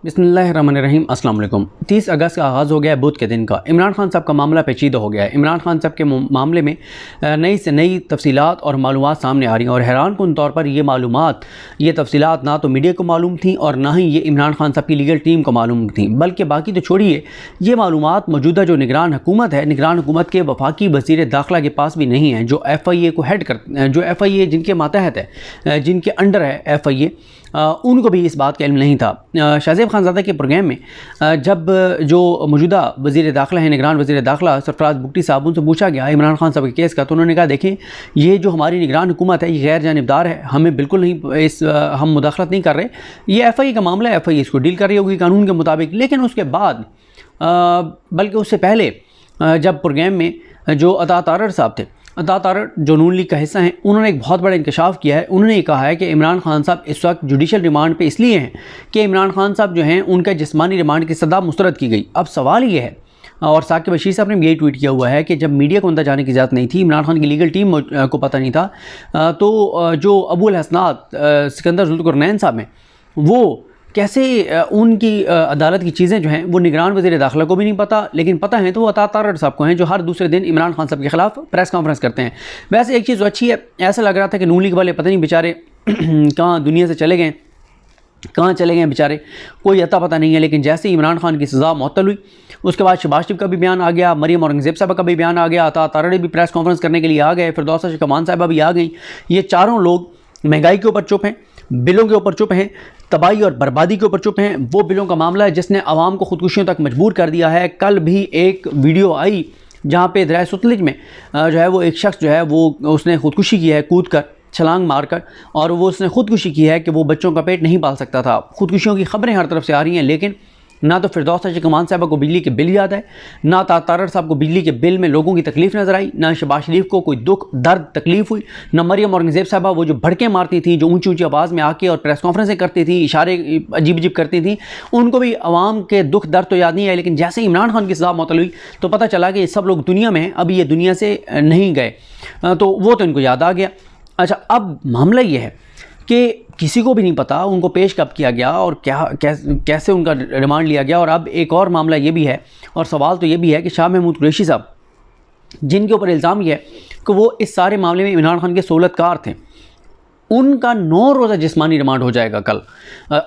बिस्मिल्लाहिर्रहमानिर्रहीम अस्सलाम वालेकुम। 30 अगस्त का आगाज़ हो गया है बुध के दिन का। इमरान खान साहब का मामला पेचीदा हो गया है। इमरान खान साहब के मामले में नई से नई तफसीलात और मालूमात सामने आ रही हैं और हैरानकुन तौर पर ये मालूमात, ये तफसीलात ना तो मीडिया को मालूम थी और ना ही ये इमरान खान साहब की लीगल टीम को मालूम थी, बल्कि बाकी तो छोड़िए, ये मालूमात मौजूदा जो निगरान हुकूमत है, निगरान हुकूमत के वफाकी वज़ीर दाखिला के पास भी नहीं है, जो FIA को हेड कर, जो FIA जिनके मातहत है, जिनके अंडर है FIA, उनको भी इस बात का इल्म नहीं था। शाहज़ेब खानज़ादा के प्रोग्राम में जब जो मौजूदा वज़ीर दाखिला है, निगरान वज़ीर दाखिला सरफराज बुगटी साहब, उनसे पूछा गया इमरान खान साहब के केस का, तो उन्होंने कहा देखें, ये जो हमारी निगरान हुकूमत है ये गैर जानिबदार है, हमें बिल्कुल नहीं हम मुदाखलत नहीं कर रहे, ये FIA का मामला है, FIA इसको डील कर रही होगी कानून के मुताबिक। लेकिन उसके बाद बल्कि उससे पहले जब प्रोग्राम में जो अता तारड़ साहब थे, अता तारड़ जो नून लीग का हिस्सा हैं, उन्होंने एक बहुत बड़ा इंकशाफ किया है। उन्होंने कहा है कि इमरान खान साहब इस वक्त जुडिशल रिमांड पे इसलिए हैं कि इमरान खान साहब जो हैं उनका जिस्मानी रिमांड की सज़ा मुस्तरद की गई। अब सवाल ये है, और साकिब बशीर साहब ने भी यही ट्वीट किया हुआ है कि जब मीडिया को अंदर जाने की इजाज़त नहीं थी, इमरान खान की लीगल टीम को पता नहीं था, तो जो अबुल हसनात सिकंदर जुल्फ़िकार साहब हैं, वो कैसे उनकी अदालत की चीज़ें जो हैं वो निगरान वज़ीर दाखिला को भी नहीं पता, लेकिन पता है तो वो अता तारड़ साहब को हैं, जो हर दूसरे दिन इमरान खान साहब के ख़िलाफ़ प्रेस कॉन्फ्रेंस करते हैं। वैसे एक चीज़ अच्छी है, ऐसा लग रहा था कि नून लीग वाले पता नहीं बेचारे कहाँ दुनिया से चले गए, कहाँ चले गए बेचारे, कोई अता पता नहीं है। लेकिन जैसे ही इमरान खान की सज़ा मुअत्तल हुई, उसके बाद शहबाज शरीफ का भी बयान आ गया, मरियम औरंगज़ेब साहब का भी बयान आ गया, अता तारड़ भी प्रेस कॉन्फ्रेंस करने के लिए आ गए, फिरदौसा शिकमान साहिबा भी आ गई। ये चारों लोग महंगाई के ऊपर चुप हैं, बिलों के ऊपर चुप हैं, तबाही और बर्बादी के ऊपर चुप हैं। वो बिलों का मामला है जिसने आवाम को खुदकुशियों तक मजबूर कर दिया है। कल भी एक वीडियो आई जहाँ पे दरिया सतलुज में जो है वो एक शख्स जो है वो उसने खुदकुशी की है, कूद कर, छलांग मारकर, और वो उसने खुदकुशी की है कि वो बच्चों का पेट नहीं पाल सकता था। खुदकुशियों की खबरें हर तरफ से आ रही हैं, लेकिन ना तो फिरदौसा शिकमान साहब को बिजली के बिल याद है, ना तारड़ साहब को बिजली के बिल में लोगों की तकलीफ़ नज़र आई, ना शहबाज शरीफ को कोई दुख दर्द तकलीफ़ हुई, ना मरियम औरंगज़ेब साहबा वो जो भड़कें मारती थी, जो ऊंची ऊंची आवाज़ में आके और प्रेस कॉन्फ्रेंसें करती थी, इशारे अजीब अजीब करती थी, उनको भी आवाम के दुख दर्द तो याद नहीं आए। लेकिन जैसे इमरान खान की सज़ा मुअत्तल हुई तो पता चला कि सब लोग दुनिया में हैं, अभी ये दुनिया से नहीं गए, तो वो तो इनको याद आ गया। अच्छा, अब मामला ये है कि किसी को भी नहीं पता उनको पेश कब किया गया और कैसे उनका रिमांड लिया गया। और अब एक और मामला ये भी है, और सवाल तो ये भी है कि शाह महमूद कुरैशी साहब, जिनके ऊपर इल्ज़ाम ये है कि वो इस सारे मामले में इमरान खान के सोलतकार थे, उनका 9 रोज़ा जिस्मानी रिमांड हो जाएगा कल,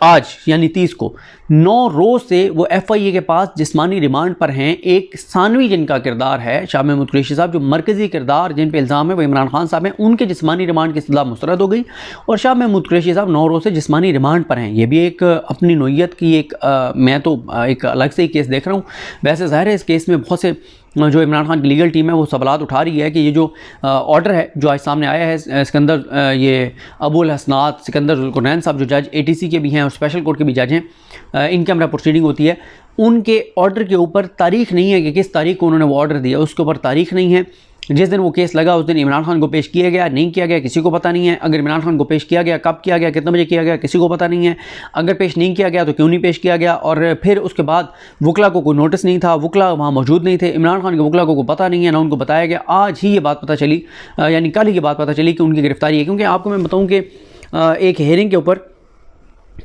आज यानी 30 को। 9 रोज़ से वो FIA के पास जिस्मानी रिमांड पर हैं। एक सानवी जिनका किरदार है, शाह महमूद कुरैशी साहब, जो मरकज़ी किरदार जिन पे इल्ज़ाम है वो इमरान खान साहब हैं, उनके जिस्मानी रिमांड की सज़ा मुस्तरद हो गई और शाह महमूद कुरैशी साहब 9 रोज़ से जिस्मानी रिमांड पर हैं। ये भी एक अपनी नोयत की एक मैं तो एक अलग से ही केस देख रहा हूँ। वैसे ज़ाहिर है इस केस में बहुत से जो इमरान खान की लीगल टीम है वो सवालात उठा रही है कि ये जो ऑर्डर है जो आज सामने आया है, सिकंदर ये अबुल हसनात सिकंदर जुल्फ़िकार साहब, जो जज ATC के भी हैं और स्पेशल कोर्ट के भी जज हैं, इन कैमरा प्रोसीडिंग होती है, उनके ऑर्डर के ऊपर तारीख़ नहीं है कि किस तारीख को उन्होंने वो ऑर्डर दिया, उसके ऊपर तारीख़ नहीं है। जिस दिन वो केस लगा उस दिन इमरान खान को पेश किया गया, नहीं किया गया किसी को पता नहीं है। अगर इमरान खान को पेश किया गया, कब किया गया, कितने बजे किया गया, किसी को पता नहीं है। अगर पेश नहीं किया गया तो क्यों नहीं पेश किया गया, और फिर उसके बाद वकला को कोई नोटिस नहीं था, वकला वहाँ मौजूद नहीं थे, इमरान खान के वकला को पता नहीं है, ना उनको बताया गया। आज ही ये बात पता चली, यानी कल ही ये बात पता चली कि उनकी गिरफ्तारी है। क्योंकि आपको मैं बताऊँ कि एक हेयरिंग के ऊपर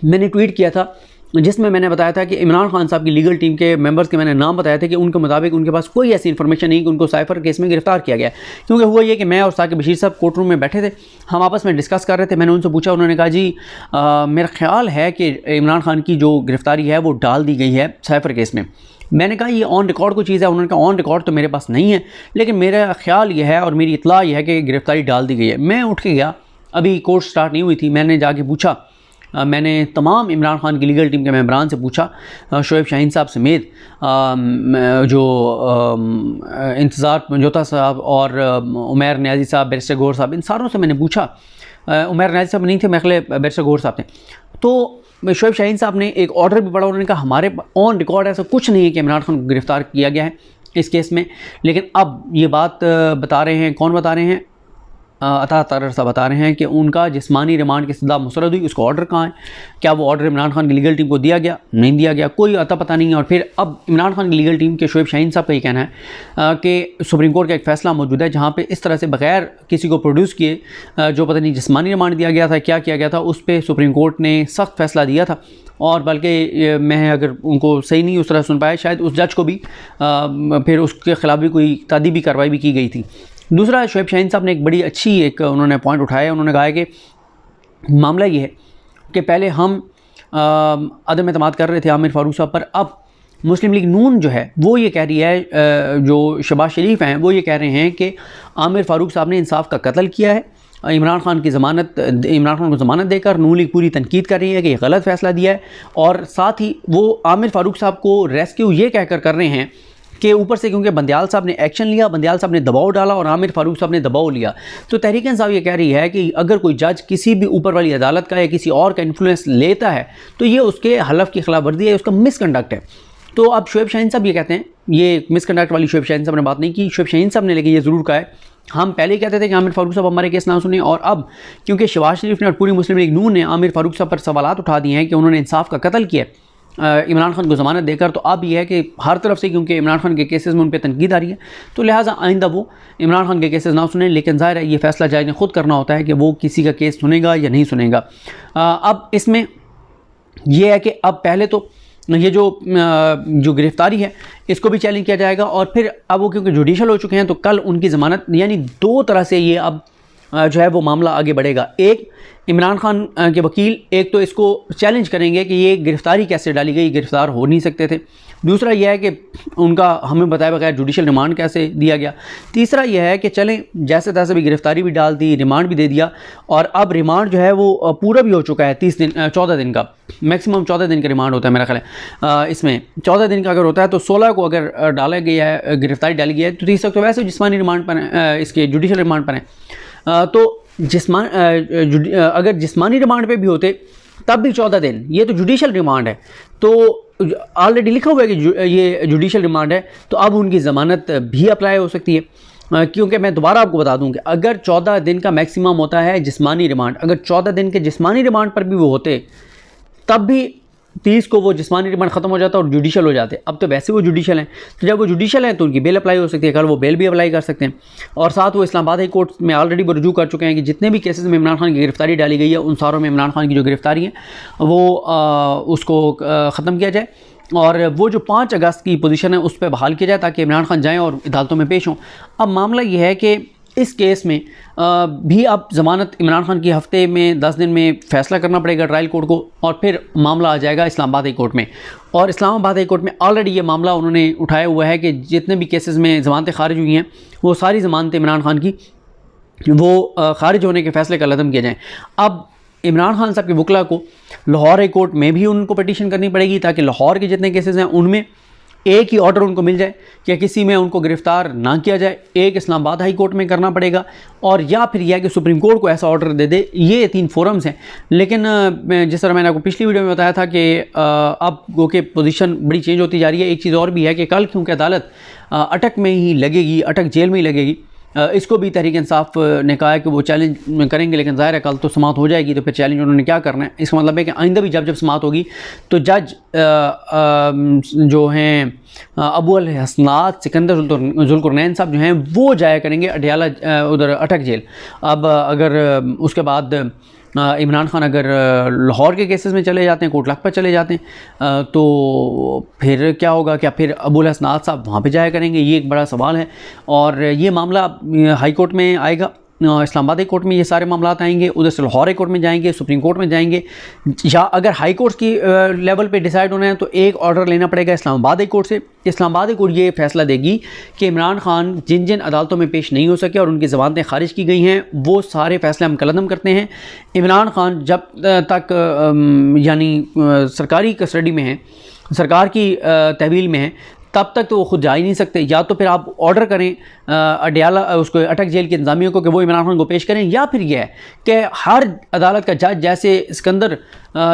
मैंने ट्वीट किया था जिसमें मैंने बताया था कि इमरान खान साहब की लीगल टीम के मेंबर्स के मैंने नाम बताया था कि उनके मुताबिक उनके पास कोई ऐसी इन्फॉर्मेशन नहीं कि उनको साइफर केस में गिरफ्तार किया गया। क्योंकि हुआ ये कि मैं और साकिब बशीर साहब कोर्ट रूम में बैठे थे, हम आपस में डिस्कस कर रहे थे। मैंने उनसे पूछा, उन्होंने कहा जी मेरा ख्याल है कि इमरान खान की जो गिरफ्तारी है वो डाल दी गई है साइफर केस में। मैंने कहा ये ऑन रिकॉर्ड कोई चीज़ है? उन्होंने कहा ऑन रिकॉर्ड तो मेरे पास नहीं है, लेकिन मेरा ख्याल ये है और मेरी इतला ये है कि गिरफ्तारी डाल दी गई है। मैं उठ के गया, अभी कोर्ट स्टार्ट नहीं हुई थी, मैंने जाके पूछा, मैंने तमाम इमरान खान की लीगल टीम के मेंबरान से पूछा, शोएब शाहीन साहब समेत जो इंतज़ार पंजोता साहब और उमैर न्याजी साहब, बैरिस्टर गौहर साहब, इन सारों से मैंने पूछा। उमैर न्याजी साहब नहीं थे, मेरे बैरिस्टर गौहर साहब थे। तो शोएब शाहीन साहब ने एक ऑर्डर भी पढ़ा, उन्होंने कहा हमारे ऑन रिकॉर्ड ऐसा कुछ नहीं है कि इमरान खान को गिरफ़्तार किया गया है इस केस में। लेकिन अब ये बात बता रहे हैं, कौन बता रहे हैं? अता तारड़ साहब बता रहे हैं कि उनका जिस्मानी रिमांड की सज़ा मुस्तरद हुई, उसका ऑर्डर कहाँ है? क्या वो ऑर्डर इमरान खान की लीगल टीम को दिया गया? नहीं दिया गया, कोई अता पता नहीं है। और फिर अब इमरान खान की लीगल टीम के शोएब शाहीन साहब का ये कहना है कि सुप्रीम कोर्ट का एक फ़ैसला मौजूद है जहाँ पे इस तरह से बगैर किसी को प्रोड्यूस किए जो पता नहीं जिस्मानी रिमांड दिया गया था, क्या किया गया था, उस पर सुप्रीम कोर्ट ने सख्त फ़ैसला दिया था और बल्कि मैं अगर उनको सही नहीं उस तरह सुन पाया, शायद उस जज को भी फिर उसके ख़िलाफ़ भी कोई तादीबी कार्रवाई भी की गई थी। दूसरा, शोएब शाहीन साहब ने एक बड़ी अच्छी एक उन्होंने पॉइंट उठाया। उन्होंने कहा है कि मामला ये है कि पहले हम अदम एतमाद कर रहे थे आमिर फ़ारूक साहब पर, अब मुस्लिम लीग नून जो है वो ये कह रही है, जो शहबाज शरीफ हैं वो ये कह रहे हैं कि आमिर फ़ारूक साहब ने इंसाफ का कत्ल किया है। इमरान खान को ज़मानत देकर नून लीग पूरी तनकीद कर रही है कि ये गलत फ़ैसला दिया है, और साथ ही वो आमिर फ़ारूक साहब को रेस्क्यू ये कहकर कर रहे हैं कि ऊपर से क्योंकि बंदियाल साहब ने एक्शन लिया, बंदियाल साहब ने दबाव डाला और आमिर फ़ारूक साहब ने दबाव लिया। तो तहरीक इंसाफ ये कह रही है कि अगर कोई जज किसी भी ऊपर वाली अदालत का या किसी और का इन्फ्लुएंस लेता है तो ये उसके हलफ की खिलाफ वर्जी है, उसका मिसकंडक्ट है। तो अब शोएब शाहीन साहब ये कहते हैं, ये मिसकंडक्ट वाली शोएब शाहीन साहब ने बात नहीं की। शोएब शाहीन साहब ने लेकिन ये ज़रूर कहा है, हम पहले ही कहते थे कि आमिर फ़ारूक साहब हमारे केस ना सुने, और अब क्योंकि शहबाज शरीफ ने और पूरी मुस्लिम लीग नून ने आमिर फ़ारूक साहब पर सवालात उठा दिए हैं कि उन्होंने इंसाफ का कत्ल किया इमरान खान को ज़मानत देकर, तो अब यह है कि हर तरफ से क्योंकि इमरान खान के केसेस में उन पर तनकीद आ रही है, तो लिहाजा आइंदा वो इमरान खान के केसेस ना सुने। लेकिन ज़ाहिर है ये फ़ैसला जज ने खुद करना होता है कि वो किसी का केस सुनेगा या नहीं सुनेगा। अब इसमें यह है कि अब पहले तो ये जो गिरफ़्तारी है इसको भी चैलेंज किया जाएगा, और फिर अब वो क्योंकि जुडिशल हो चुके हैं तो कल उनकी ज़मानत, यानी दो तरह से ये अब जो है वो मामला आगे बढ़ेगा। एक, इमरान खान के वकील एक तो इसको चैलेंज करेंगे कि ये गिरफ़्तारी कैसे डाली गई, गिरफ़्तार हो नहीं सकते थे। दूसरा यह है कि उनका हमें बताए बगैर जुडिशल रिमांड कैसे दिया गया। तीसरा यह है कि चलें जैसे तैसे भी गिरफ़्तारी भी डाल दी, रिमांड भी दे दिया, और अब रिमांड जो है वो पूरा भी हो चुका है 14 दिन का, मैक्सिमम 14 दिन का रिमांड होता है मेरा ख्याल है। इसमें 14 दिन का अगर होता है तो 16 को अगर डाला गया है, गिरफ़्तारी डाली गई है, तो 30 तक तो वैसे जिस्मानी रिमांड पर है, इसके जुडिशल रिमांड पर है। तो अगर जिस्मानी रिमांड पे भी होते तब भी 14 दिन, ये तो जुडिशल रिमांड है, तो ऑलरेडी लिखा हुआ है कि ये जुडिशल रिमांड है, तो अब उनकी ज़मानत भी अप्लाई हो सकती है। क्योंकि मैं दोबारा आपको बता दूं कि अगर 14 दिन का मैक्सिमम होता है जिस्मानी रिमांड, अगर 14 दिन के जिस्मानी रिमांड पर भी वो होते तब भी 30 को वो जिस्मानी रिमांड ख़त्म हो जाता और जुडिशल हो जाते। अब तो वैसे वो जुडिशल हैं, तो जब वो जुडिशल हैं तो उनकी बेल अप्लाई हो सकती है, कल वो बेल भी अप्लाई कर सकते हैं। और साथ वो इस्लामाबाद हाई कोर्ट में ऑलरेडी वो रुजू कर चुके हैं कि जितने भी केसेस में इमरान खान की गिरफ़्तारी डाली गई है उन सारों में इमरान खान की जो गिरफ़्तारी है वो उसको ख़त्म किया जाए, और वो जो 5 अगस्त की पोजीशन है उस पर बहाल किया जाए ताकि इमरान खान जाएँ और अदालतों में पेश हों। अब मामला ये है कि इस केस में भी अब ज़मानत इमरान खान की हफ़्ते में 10 दिन में फ़ैसला करना पड़ेगा ट्रायल कोर्ट को, और फिर मामला आ जाएगा इस्लामाबाद हाई कोर्ट में। और इस्लामाबाद हाई कोर्ट में ऑलरेडी ये मामला उन्होंने उठाया हुआ है कि जितने भी केसेस में ज़मानतें खारिज हुई हैं वो सारी ज़मानतें इमरान खान की वो खारिज होने के फ़ैसले का लदम किया जाए। अब इमरान खान साहब के वकला को लाहौर हाई कोर्ट में भी उनको पटिशन करनी पड़ेगी ताकि लाहौर के जितने केसेस हैं उनमें एक ही ऑर्डर उनको मिल जाए कि किसी में उनको गिरफ़्तार ना किया जाए। एक इस्लामाबाद हाई कोर्ट में करना पड़ेगा, और या फिर यह कि सुप्रीम कोर्ट को ऐसा ऑर्डर दे दे। ये 3 फोरम्स हैं। लेकिन जिस तरह मैंने आपको पिछली वीडियो में बताया था कि अब गो के पोजीशन बड़ी चेंज होती जा रही है। एक चीज़ और भी है कि कल क्योंकि अदालत अटक में ही लगेगी, अटक जेल में ही लगेगी, इसको भी तहरीक इंसाफ ने कहा है कि वो चैलेंज करेंगे, लेकिन ज़ाहिर है कल तो समाअत हो जाएगी तो फिर चैलेंज उन्होंने क्या करना है। इसका मतलब है कि आइंदा भी जब समाअत होगी तो जज जो हैं अबू अल हसनात सिकंदर जुल्कुरनैन साहब जो हैं वो जाया करेंगे अडियाला उधर अटक जेल। अब अगर उसके बाद इमरान खान अगर लाहौर के केसेस में चले जाते हैं, कोट लखपत चले जाते हैं, तो फिर क्या होगा? क्या फिर अबू अल हसनात साहब वहाँ पे जाया करेंगे? ये एक बड़ा सवाल है, और ये मामला हाई कोर्ट में आएगा। इस्लामाबाद हाई कोर्ट में ये सारे मामलात आएंगे, उधर से लाहौर हाई कोर्ट में जाएंगे, सुप्रीम कोर्ट में जाएंगे, या अगर हाई कोर्ट की लेवल पे डिसाइड होना है तो एक ऑर्डर लेना पड़ेगा इस्लामाबाद हाई कोर्ट से। इस्लामाबाद हाई कोर्ट ये फैसला देगी कि इमरान खान जिन जिन अदालतों में पेश नहीं हो सके और उनकी ज़मानतें खारिज की गई हैं वो सारे फैसले हम कलदम करते हैं। इमरान खान जब तक यानी सरकारी कस्टडी में है, सरकार की तहवील में है, तब तक तो वो खुद जा ही नहीं सकते। या तो फिर आप ऑर्डर करें अडियाला उसको अटक जेल के इंतजामियों को कि वो इमरान खान को पेश करें, या फिर यह है कि हर अदालत का जज जैसे सिकंदर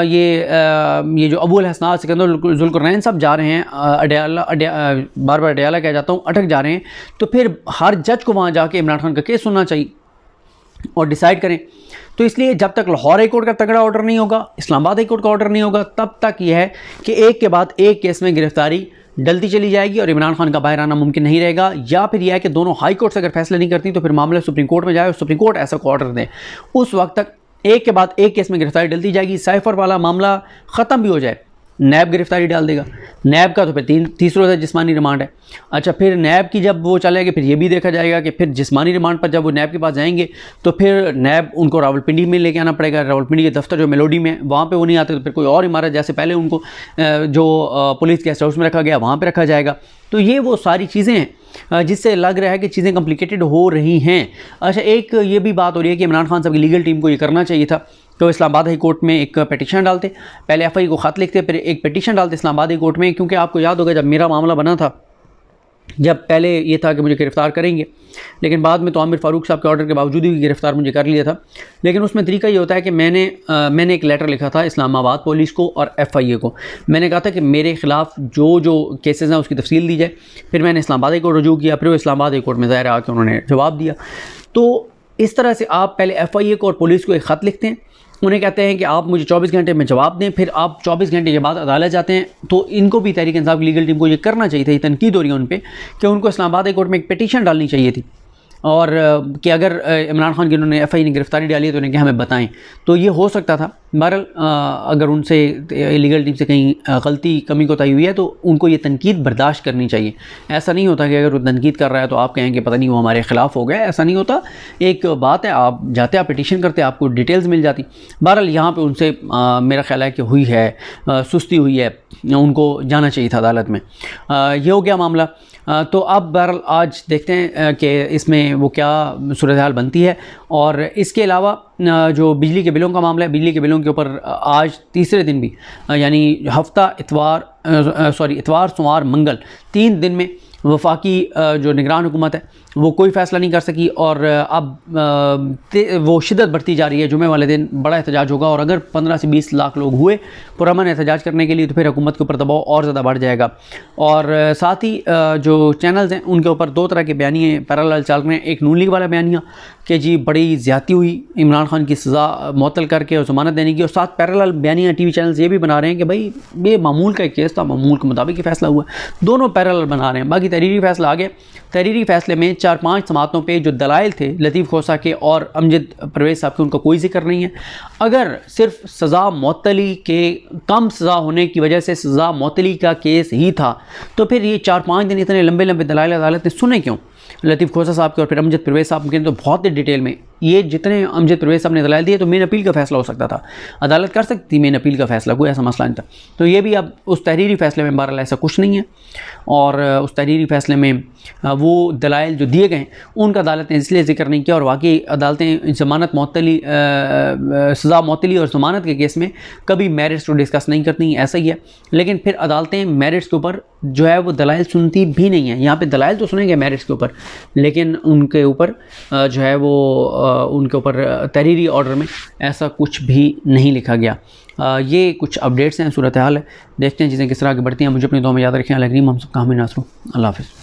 ये जो अबू अल हसनात सिकंदर जुल्कुरनैन साहब जा रहे हैं बार बार अडियाला कह जाता हूँ, अटक जा रहे हैं, तो फिर हर जज को वहाँ जाके इमरान खान का केस सुनना चाहिए और डिसाइड करें। तो इसलिए जब तक लाहौर हाई कोर्ट का तगड़ा ऑर्डर नहीं होगा, इस्लामाबाद हाई कोर्ट का ऑर्डर नहीं होगा, तब तक यह है कि एक के बाद एक केस में गिरफ्तारी डलती चली जाएगी और इमरान खान का बाहर आना मुमकिन नहीं रहेगा। या फिर यह है कि दोनों हाई कोर्ट से अगर फैसला नहीं करती तो फिर मामला सुप्रीम कोर्ट में जाए और सुप्रीम कोर्ट ऐसा ऑर्डर दे। उस वक्त तक एक के बाद एक केस में गिरफ्तारी डलती जाएगी। साइफर वाला मामला ख़त्म भी हो जाए, नैब गिरफ्तारी डाल देगा। नैब का तो फिर 30 रोज़ा जिस्मानी रिमांड है। अच्छा, फिर नैब की जब वो चलेगी फिर ये भी देखा जाएगा कि फिर जिस्मानी रिमांड पर जब वो नैब के पास जाएंगे तो फिर नैब उनको रावलपिंडी में लेके आना पड़ेगा। रावलपिंडी के दफ्तर जो मेलोडी में, वहाँ पे वो नहीं आते तो फिर कोई और इमारत, जैसे पहले उनको जो पुलिस गेस्ट हाउस में रखा गया वहाँ पर रखा जाएगा। तो ये वो सारी चीज़ें हैं जिससे लग रहा है कि चीज़ें कॉम्प्लिकेटेड हो रही हैं। अच्छा, एक ये भी बात हो रही है कि इमरान खान साहब की लीगल टीम को ये करना चाहिए था, तो इस्लामाबाद हाई कोर्ट में एक पिटीशन डालते, पहले एफआई को ख़त लिखते, फिर एक पिटीशन डालते इस्लामाबाद हाई कोर्ट में। क्योंकि आपको याद होगा जब मेरा मामला बना था, जब पहले ये था कि मुझे गिरफ़्तार करेंगे, लेकिन बाद में तो आमिर फ़ारूक साहब के ऑर्डर के बावजूद भी गिरफ़्तार मुझे कर लिया था। लेकिन उसमें तरीका ये होता है कि मैंने एक लेटर लिखा था इस्लामाबाद पुलिस को और एफआईए को। मैंने कहा था कि मेरे ख़िलाफ़ जो केसेस हैं उसकी तफसील दी जाए। फिर मैंने इस्लामाबाद हाई कोर्ट रजू किया, फिर वो इस्लामाबाद हाई कोर्ट में ज़ाहिर आके उन्होंने जवाब दिया। तो इस तरह से आप पहले एफआईए को और पुलिस को एक ख़त लिखते हैं, उन्हें कहते हैं कि आप मुझे 24 घंटे में जवाब दें, फिर आप 24 घंटे के बाद अदालत जाते हैं। तो इनको भी तहरीक इंसाफ की लीगल टीम को ये करना चाहिए था, ये तनकीद हो रही है उन पर कि उनको इस्लामाबाद हाई कोर्ट में एक पिटीशन डालनी चाहिए थी, और कि अगर इमरान खान की उन्होंने एफआई ने गिरफ़्तारी डाली है तो उन्हें कि हमें बताएं, तो ये हो सकता था। बहरहाल अगर उनसे लीगल टीम से कहीं गलती कमी कोताही हुई है तो उनको ये तनकीद बर्दाश्त करनी चाहिए। ऐसा नहीं होता कि अगर वो तनकीद कर रहा है तो आप कहें कि पता नहीं वो हमारे ख़िलाफ़ हो गया, ऐसा नहीं होता। एक बात है, आप जाते आप पिटीशन करते, आपको डिटेल्स मिल जाती। बहरहाल यहाँ पर उनसे मेरा ख्याल है कि हुई है, सुस्ती हुई है, उनको जाना चाहिए था अदालत में। ये हो गया मामला। तो अब बहरहाल आज देखते हैं कि इसमें वो क्या सूरत हाल बनती है। और इसके अलावा जो बिजली के बिलों का मामला है, बिजली के बिलों के ऊपर आज तीसरे दिन भी यानी हफ्ता इतवार सोमवार मंगल 3 दिन में वफाकी जो निगरान हुकूमत है वो कोई फ़ैसला नहीं कर सकी, और अब वो शिद्दत बढ़ती जा रही है। जुमे वाले दिन बड़ा एहतजाज होगा, और अगर 15 से 20 लाख लोग हुए पुरअमन एहतजाज करने के लिए तो फिर हुकूमत के ऊपर दबाव और ज़्यादा बढ़ जाएगा। और साथ ही जो चैनल्स हैं उनके ऊपर 2 तरह के बयानिए पैरेलल चल रहे हैं। एक नून लीग वाला बयानिया कि जी बड़ी ज़्यादती हुई इमरान खान की सज़ा मुअत्तल करके और ज़मानत देने की, और साथ पैरेलल बयानिया टीवी चैनल्स ये भी बना रहे हैं कि भाई ये मामूल का एक केस था, मामूल के मुताबिक ही फ़ैसला हुआ। दोनों पैरेलल बना रहे हैं। बाकी तहरीरी फ़ैसला आ गया। तहरीरी फ़ैसले में 4-5 समातों पे जो दलाइल थे लतीफ़ खोसा के और अमजद परवेज़ साहब के, उनका कोई जिक्र नहीं है। अगर सिर्फ सज़ा मुअत्तली के कम सज़ा होने की वजह से सज़ा मुअत्तली का केस ही था तो फिर ये 4-5 दिन इतने लंबे लंबे दलाइल अदालत ने सुने क्यों? लतीफ़ खोसा साहब के और फिर अमजद परवेज़ साहब के तो बहुत ही डिटेल में ये जितने अमजद परवेज़ साहब ने दलाइल दिए तो मेन अपील का फ़ैसला हो सकता था, अदालत कर सकती थी मेन अपील का फ़ैसला, कोई ऐसा मसला नहीं था। तो ये भी अब उस तहरीरी फ़ैसले में बहरहाल ऐसा कुछ नहीं है, और उस तहरीरी फ़ैसले में वो दलाइल जो दिए गए उनका अदालत ने इसलिए जिक्र नहीं किया। और वाकई अदालतें ज़मानत मुअत्तली सज़ा मुअत्तली और ज़मानत के केस में कभी मेरिट्स को डिस्कस नहीं करती, ऐसा ही है। लेकिन फिर अदालतें मेरिट्स के ऊपर जो है वो दलाइल सुनती भी नहीं है। यहाँ पे दलाइल तो सुनेंगे मेरिट्स के ऊपर, लेकिन उनके ऊपर जो है वो उनके ऊपर तहरीरी ऑर्डर में ऐसा कुछ भी नहीं लिखा गया। ये कुछ अपडेट्स हैं, सूरत हाल है। देखते हैं चीज़ें किस तरह आगे बढ़ती हैं। मुझे अपनी दुआ में याद रखें। अल्लाह करीम हम सब का हामी नासरू। अल्लाह हाफ़िज़।